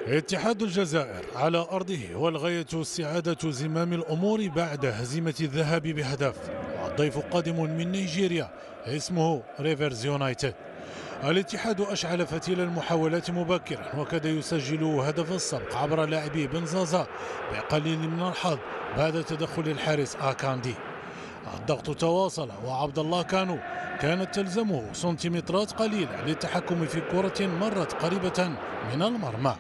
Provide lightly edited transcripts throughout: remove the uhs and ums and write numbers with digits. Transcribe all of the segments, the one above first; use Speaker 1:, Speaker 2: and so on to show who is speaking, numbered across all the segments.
Speaker 1: اتحاد الجزائر على أرضه والغاية استعادة زمام الأمور بعد هزيمة الذهاب بهدف. الضيف قادم من نيجيريا اسمه ريفرز يونايتد. الاتحاد أشعل فتيل المحاولات مبكرا وكاد يسجل هدف السبق عبر لاعبي بنزازا بقليل من الحظ بعد تدخل الحارس آكاندي. الضغط تواصل وعبد الله كانو كانت تلزمه سنتيمترات قليلة للتحكم في كرة مرت قريبة من المرمى.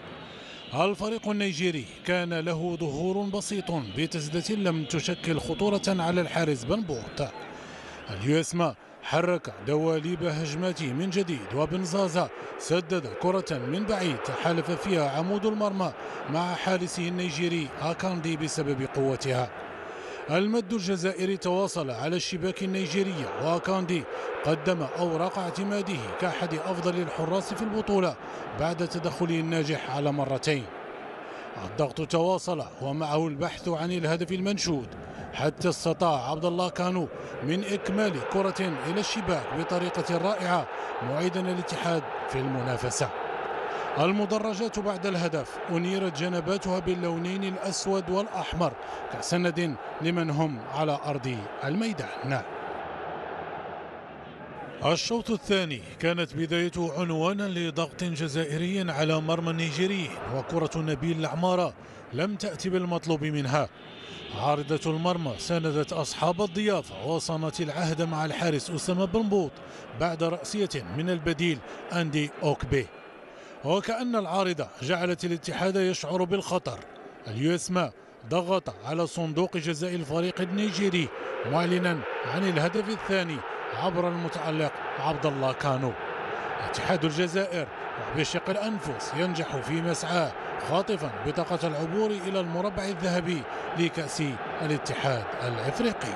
Speaker 1: الفريق النيجيري كان له ظهور بسيط بتسديدة لم تشكل خطورة على الحارس بنبوت. اليوسما حرك دواليب هجماته من جديد وبنزازا سدد كرة من بعيد تحالف فيها عمود المرمى مع حارسه النيجيري آكاندي بسبب قوتها. المد الجزائري تواصل على الشباك النيجيرية وآكاندي قدم أوراق اعتماده كأحد أفضل الحراس في البطولة بعد تدخله الناجح على مرتين. الضغط تواصل ومعه البحث عن الهدف المنشود حتى استطاع عبد الله كانو من إكمال كرة إلى الشباك بطريقة رائعة معيدا الاتحاد في المنافسة. المدرجات بعد الهدف أنيرت جنباتها باللونين الأسود والأحمر كسند لمن هم على أرض الميدان. الشوط الثاني كانت بدايته عنوانا لضغط جزائري على مرمى النيجيريين، وكرة نبيل العمارة لم تأتي بالمطلوب منها. عارضة المرمى ساندت أصحاب الضيافة وصانت العهد مع الحارس أسامة بنبوط بعد رأسية من البديل أندي أوكبي، وكأن العارضة جعلت الاتحاد يشعر بالخطر. اليوسما ضغط على صندوق جزاء الفريق النيجيري معلنا عن الهدف الثاني عبر المتألق عبد الله كانو. اتحاد الجزائر بشق الأنفس ينجح في مسعاه خاطفا بطاقة العبور إلى المربع الذهبي لكأس الاتحاد الإفريقي.